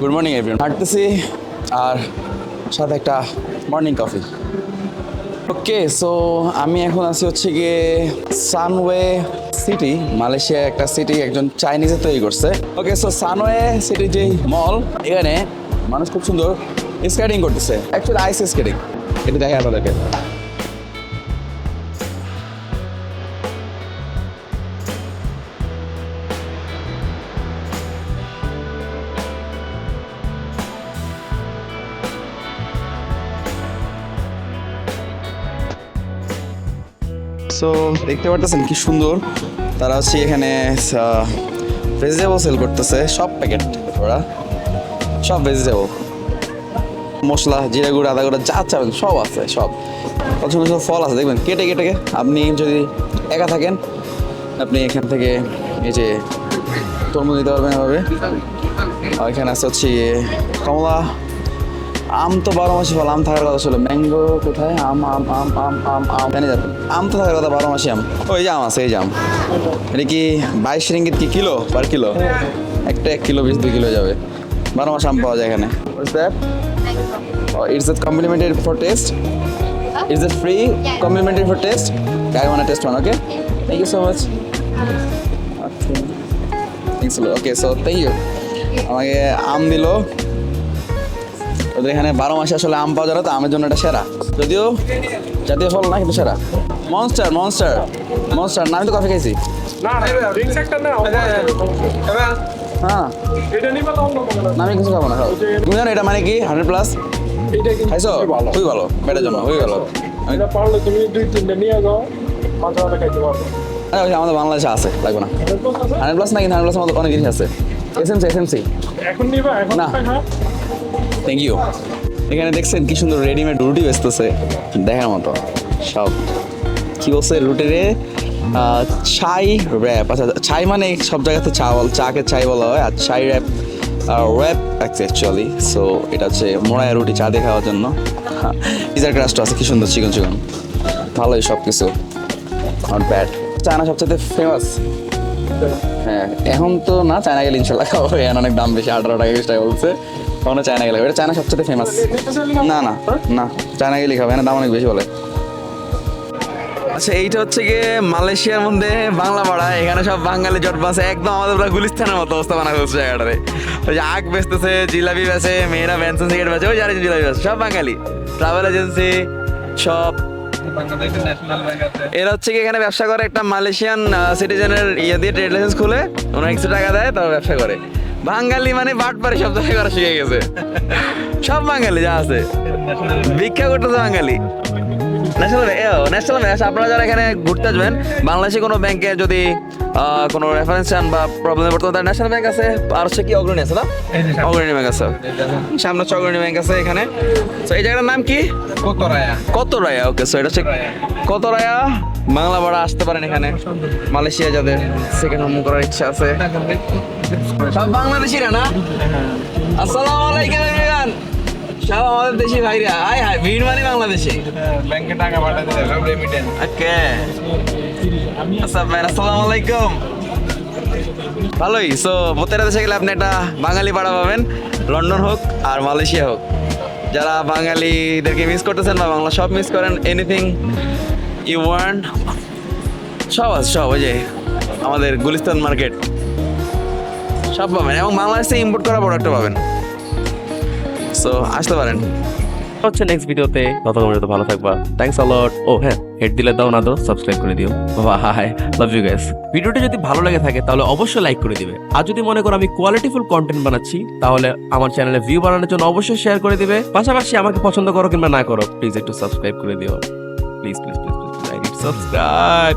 Good morning everyone. হাঁটতেছি আর সাথে একটা মর্নিং কফি। ওকে, সো আমি এখন আছি হচ্ছে গিয়ে সানওয়ে সিটি, মালয়েশিয়া একটা সিটি একজন চাইনিজে তৈরি করছে। ওকে, সো সানওয়ে সিটি যে মল, এখানে মানুষ খুব সুন্দর স্কেটিং করতেছে, অ্যাকচুয়ালি আইস স্কেটিং। এটা দেখে আপনাদেরকে। সো দেখতে পারতেছেন কি সুন্দর তারা হচ্ছে এখানে ভেজিটেবল সেল করতেছে, সব প্যাকেট ওরা, সব ভেজিটেবল, মশলা, জিরা গুঁড়া, আদা গুঁড়া, যা চাবেন সব আছে, সব ছোটো ছোটো ফল আছে দেখবেন কেটে কেটে। আপনি যদি একা থাকেন আপনি এখান থেকে এই যে তরমুজ নিতে পারবেন এভাবে। আর এখানে আছে হচ্ছে কমলা, আম তো 12 মাসি ফল, আম থাকার কথা ছিল। ম্যাঙ্গো কোথায়? আম আম আম আম আম আম জানি যাবেন, আম তো থাকার কথা 12 মাসি আম। ওই যে আম আছে, এই যে আম। এটা কি 22 রিঙ্গিত কি কিলো পার কিলো? একটা 1 কিলো 2 কিলো যাবে। 12 মাস আম পাওয়া যায় এখানে। Is it complimentary for taste? Is it free? Complimentary for taste? I want to taste one, okay? Thank you so much. Okay. Thanks a lot. Okay, so thank you. আমাকে আম দিল। ওদের এখানে 12 মাসে আসলে আম পাওয়া যায় না, তো আমের জন্য এটা সেরা, যদিও জাতীয় ফল না, কিন্তু সেরা। মনস্টার মনস্টার মনস্টার না, আমি তো কফি খাইছি। হ্যাঁ, না আমি কিছু খাবো না। তুমি জানো এটা মানে কি 100+? খাইছো? খুবই ভালো, পেটের জন্য খুবই ভালো। তুমি 2-3টা নিয়ে যাও, মাঝে মাঝে খাইতে পারবে। আমাদের বাংলাদেশে আছে, লাগবে না। 100+ না, কিন্তু 100+ আমাদের অনেক জিনিস আছে। এসএমসি এখন নিবা? এখন না, থ্যাংক ইউ। এখানে দেখছেন কি সুন্দর রেডিমেড রুটি বেচতেছে, দেখার মতো সব। কি বলছে রুটিরে? ছাই র্যাপ। আচ্ছা, ছাই মানে সব জায়গাতে চাকে ছাই বলা হয়, আর ছাই র্যাপ র্যাপ অ্যাকচুয়ালি। সো এটা হচ্ছে মোড়ায় রুটি চা দিয়ে খাওয়ার জন্য। পিজার ক্রাস্ট আছে, কি সুন্দর চিকন চিকন, ভালোই সব কিছু, নট ব্যাড। চায়না সবচেয়ে ফেমাস। হ্যাঁ, এখন তো না, চায়না গেলে ইনশাল্লাহ খাবো। এখন অনেক দাম বেশি, 18 টাকা 20 টাকা বলছে। কখনো চায়না গেলে, এটা চায়না সবচেয়ে ফেমাস। না না না, চায়না গেলেই খাবে, এখানে দাম অনেক বেশি বলে। আচ্ছা, এইটা হচ্ছে গিয়ে মালয়েশিয়ার মধ্যে বাংলা পাড়া। এখানে সব বাঙালি জট বাসে, একদম আমাদের পুরো গুলিস্তানের মতো অবস্থা বানা হচ্ছে জায়গাটারে। ওই যে আখ বেচতেছে, জিলাপি বেচে, মেয়েরা বেনসন সিগারেট বেচে, ওই জানি জিলাপি বেচে, সব বাঙালি। ট্রাভেল এজেন্সি সব। এরা হচ্ছে কি এখানে ব্যবসা করে, একটা মালয়েশিয়ান সিটিজেনের ইয়ে দিয়ে ট্রেড লাইসেন্স খুলে ওনার কিছু টাকা দেয়, তারপর ব্যবসা করে। বাঙালি মানে বাটপারি সব জায়গায় করা শিখে গেছে, সব বাঙালি যা আছে ভিক্ষা করতেছে বাঙালি। ন্যাশনাল ব্যাংক, আপনারা যারা এখানে ঘুরতে আসবেন, বাংলাদেশে কোনো ব্যাংকে যদি কোনো রেফারেন্স চান বা প্রবলেমে পড়তে, তার ন্যাশনাল ব্যাংক আছে, আর হচ্ছে কি অগ্রণী আছে না, অগ্রণী ব্যাংক আছে সামনে হচ্ছে, অগ্রণী ব্যাংক আছে এখানে। তো এই জায়গাটার নাম কি? কতরায়া। ওকে, সো এটা হচ্ছে কতরায়া বাংলা পাড়া। আসতে পারেন এখানে মালয়েশিয়া যাদের সেকেন্ড হোম করার ইচ্ছা আছে। সব বাংলাদেশিরা না? আসসালামু আলাইকুম এভরিওয়ান, সব আমাদের দেশি ভাইরা। হাই হাই, ভিড় মানে বাংলাদেশি। ব্যাংকে টাকা পাঠাতে দেয়, সব রেমিটেন্স। ওকে, আসসালামু আলাইকুম। ভালোই। সো প্রত্যেকটা দেশে গেলে আপনি একটা বাঙালি পাড়া পাবেন, লন্ডন হোক আর মালয়েশিয়া হোক। যারা বাঙালিদেরকে মিস করতেছেন বা বাংলা সব মিস করেন, এনিথিং ইউ ওয়ান্ট সব আছে, সব। ওই যে আমাদের গুলিস্তান মার্কেট সব পাবেন, এবং বাংলাদেশ থেকে ইম্পোর্ট করা প্রোডাক্টও পাবেন। সো আসতে পারেন। হচ্ছে নেক্সট ভিডিওতে, ততক্ষণ পর্যন্ত ভালো থাকবা। থ্যাঙ্কস আ লট। ও হ্যাঁ, হেড দিলে দাও না দাও, সাবস্ক্রাইব করে দিও। Bye, love you guys. ভিডিওটি যদি ভালো লাগে থাকে তাহলে অবশ্যই লাইক করে দিবে, আর যদি মনে করো আমি কোয়ালিটিফুল কন্টেন্ট বানাচ্ছি তাহলে আমার চ্যানেলে ভিউ বানানোর জন্য অবশ্যই শেয়ার করে দিবে। পাশাপাশি আমাকে পছন্দ করো কিংবা না করো, প্লিজ একটু সাবস্ক্রাইব করে দিও। Please please please please subscribe.